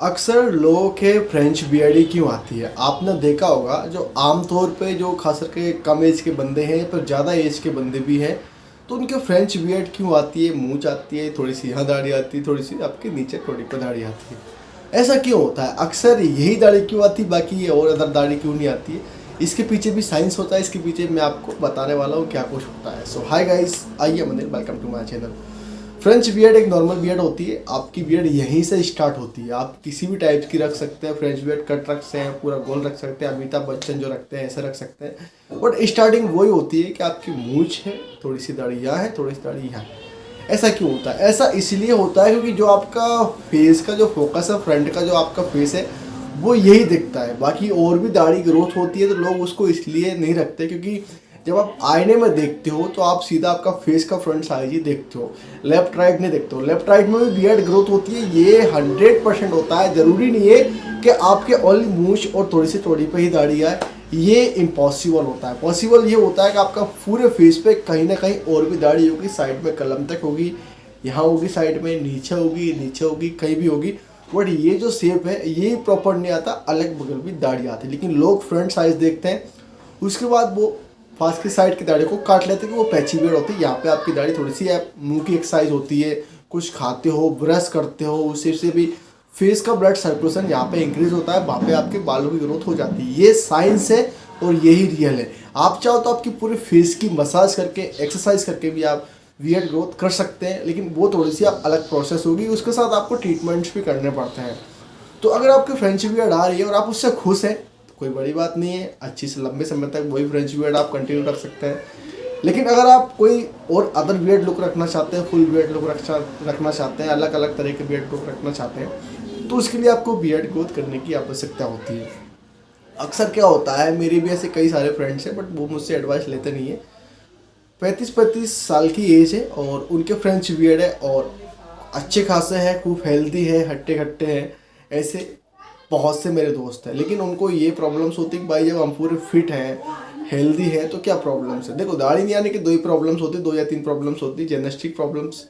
अक्सर लोगों के फ्रेंच बियर्ड क्यों आती है? आपने देखा होगा जो आमतौर पे जो खास करके कम एज के बंदे हैं पर ज़्यादा एज के बंदे भी हैं, तो उनके फ्रेंच बियर्ड क्यों आती है, मूंछ आती है, थोड़ी सी यहाँ दाढ़ी आती है, थोड़ी सी आपके नीचे थोड़ी पर दाढ़ी आती है। ऐसा क्यों होता है? अक्सर यही दाढ़ी क्यों आती है, बाकी ये और अदर दाढ़ी क्यों नहीं आती है? इसके पीछे भी साइंस होता है, इसके पीछे मैं आपको बताने वाला हूँ क्या कुछ होता है। सो हाय गाइस, आइए मंदिर, welcome to my channel. French beard एक नॉर्मल बियर्ड होती है। आपकी बियर्ड यहीं से स्टार्ट होती है। आप किसी भी टाइप की रख सकते हैं। फ्रेंच बियर्ड कट रख सकते हैं, पूरा गोल रख सकते हैं, अमिताभ बच्चन जो रखते हैं ऐसे रख सकते हैं। बट स्टार्टिंग वही होती है कि आपकी मूंछ है, थोड़ी सी दाढ़ी यहाँ है, थोड़ी सी दाढ़ी यहाँ है। ऐसा क्यों होता है? ऐसा इसलिए होता है क्योंकि जो आपका फेस का जो फोकस है, फ्रंट का जो आपका फेस है, वो यही दिखता है। बाकी और भी दाढ़ी ग्रोथ होती है तो लोग उसको इसलिए नहीं रखते क्योंकि जब आप आईने में देखते हो तो आप सीधा आपका फेस का फ्रंट साइज ही देखते हो, लेफ्ट राइट नहीं देखते हो। लेफ्ट राइट में भी बियर्ड ग्रोथ होती है, ये 100% होता है। ज़रूरी नहीं है कि आपके ओनली मूंछ और थोड़ी सी थोड़ी पे ही दाढ़ी आए, ये इम्पॉसिबल होता है। पॉसिबल ये होता है कि आपका पूरे फेस पे कहीं ना कहीं और भी दाढ़ी होगी, साइड में कलम तक होगी, यहाँ होगी, साइड में नीचे होगी, कहीं भी होगी। बट ये जो शेप है ये प्रॉपर नहीं आता, अलग बगल भी दाढ़ी आती है। लेकिन लोग फ्रंट साइज देखते हैं, उसके बाद वो पास की साइड की दाढ़ी को काट लेते हैं कि वो पैची बियर्ड होती है। यहाँ पे आपकी दाढ़ी थोड़ी सी मुंह की एक्सरसाइज होती है, कुछ खाते हो, ब्रश करते हो, उसी से भी फेस का ब्लड सर्कुलेशन यहाँ पे इंक्रीज होता है, वहाँ पे आपके बालों की ग्रोथ हो जाती है। ये साइंस है और यही रियल है। आप चाहो तो आपकी पूरे फेस की मसाज करके, एक्सरसाइज करके भी आप बियर्ड ग्रोथ कर सकते हैं, लेकिन वो थोड़ी सी आप अलग प्रोसेस होगी, उसके साथ आपको ट्रीटमेंट्स भी करने पड़ते हैं। तो अगर आपकी फ्रेंच बियर्ड आ रही है और आप उससे खुश हैं तो कोई बड़ी बात नहीं है, अच्छी से लंबे समय तक वही फ्रेंच बियर्ड आप कंटिन्यू रख सकते हैं। लेकिन अगर आप कोई और अदर बियर्ड लुक रखना चाहते हैं, फुल बियर्ड लुक रखना चाहते हैं, अलग अलग तरह के बियर्ड लुक रखना चाहते हैं, तो उसके लिए आपको बियर्ड ग्रोथ करने की आवश्यकता होती है। अक्सर क्या होता है, मेरे भी ऐसे कई सारे फ्रेंड्स हैं बट वो मुझसे एडवाइस लेते नहीं है। 35 साल की एज है और उनके फ्रेंच बियर्ड है और अच्छे खासे हैं, खूब हेल्दी है, हट्टे खट्टे हैं। ऐसे बहुत से मेरे दोस्त हैं, लेकिन उनको ये प्रॉब्लम्स होती है कि भाई जब हम पूरे फिट हैं, हेल्दी है, तो क्या प्रॉब्लम्स है? देखो, दाढ़ी नहीं आने की दो ही प्रॉब्लम्स होती है, 2 या 3 प्रॉब्लम्स होती है। जेनेटिक प्रॉब्लम्स,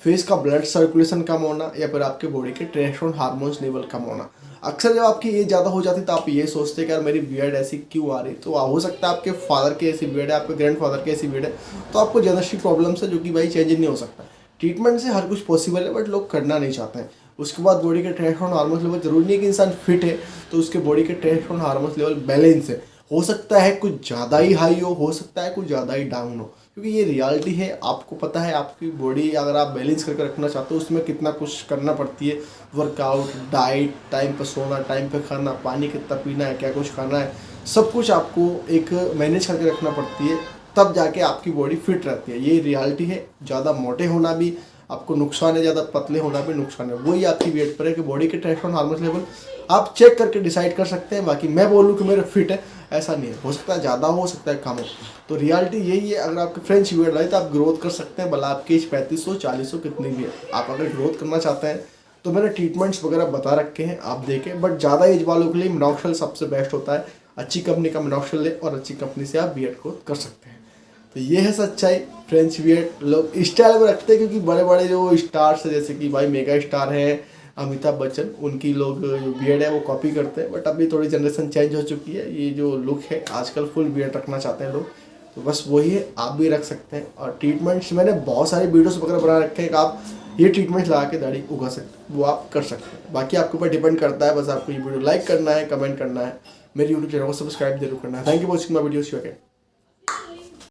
फेस का ब्लड सर्कुलेशन कम होना, या फिर आपके बॉडी के टेस्टोस्टेरोन हार्मोन्स लेवल कम होना। अक्सर जब आपकी एज ज़्यादा हो जाती है तो आप ये सोचते हैं कि यार मेरी बियर्ड ऐसी क्यों आ रही? तो हो सकता है आपके फादर की ऐसी बियर्ड है, आपके ग्रैंड फादर की ऐसी बियर्ड है, तो आपको जेनेटिक प्रॉब्लम्स है जो कि भाई चेंज नहीं हो सकता। ट्रीटमेंट से हर कुछ पॉसिबल है बट लोग करना नहीं चाहते हैं। उसके बाद बॉडी के टेस्टोस्टेरोन हार्मोन्स लेवल, जरूरी नहीं कि इंसान फिट है तो उसके बॉडी के टेस्टोस्टेरोन हार्मोन्स लेवल बैलेंस है। हो सकता है कुछ ज़्यादा ही हाई हो सकता है कुछ ज़्यादा ही डाउन हो, क्योंकि ये रियलिटी है। आपको पता है आपकी बॉडी अगर आप बैलेंस करके रखना चाहते हो उसमें कितना कुछ करना पड़ती है। वर्कआउट, डाइट, टाइम पे सोना, टाइम पे खाना, पानी कितना पीना है, क्या कुछ खाना है, सब कुछ आपको एक मैनेज करके रखना पड़ती है, तब जाके आपकी बॉडी फिट रहती है। ये रियलिटी है। ज़्यादा मोटे होना भी आपको नुकसान है, ज़्यादा पतले होना भी नुकसान है। वही आपकी वेट पर है कि बॉडी के टेस्टोस्टेरोन हार्मोन लेवल आप चेक करके डिसाइड कर सकते हैं। बाकी मैं बोलूँ कि मेरे फिट है, ऐसा नहीं है। हो सकता है ज़्यादा हो सकता है कम हो। तो रियलिटी यही है। अगर आपके फ्रेंच बियर्ड आई तो आप ग्रोथ कर सकते हैं, भला आपकी एज 35 हो, 40 हो, कितनी भी है। आप अगर ग्रोथ करना चाहते हैं तो मैंने ट्रीटमेंट्स वगैरह बता रखे हैं, आप देखें। बट ज़्यादा एज वालों के लिए मिनॉक्सिल सबसे बेस्ट होता है। अच्छी कंपनी का मिनॉक्सिल ले और अच्छी कंपनी से आप बियर्ड ग्रोथ कर सकते हैं। तो ये है सच्चाई। फ्रेंच बियर्ड लोग स्टाइल में रखते हैं क्योंकि बड़े बड़े जो स्टार्स हैं, जैसे कि भाई मेगा स्टार हैं अमिताभ बच्चन, उनकी लोग जो बियर्ड है वो कॉपी करते हैं। बट अभी थोड़ी जनरेशन चेंज हो चुकी है, ये जो लुक है आजकल फुल बियर्ड रखना चाहते हैं लोग, तो बस वही है, आप भी रख सकते हैं। और ट्रीटमेंट्स मैंने बहुत सारे वीडियोस वगैरह बना रखे हैं कि आप ये ट्रीटमेंट लगा के दाढ़ी उगा सकते हैं, वो आप कर सकते हैं। बाकी आपके ऊपर डिपेंड करता है, बस आपको ये वीडियो लाइक करना है, कमेंट करना है, मेरे यूट्यूब चैनल को सब्सक्राइब जरूर करना है। Thank you for watching my videos.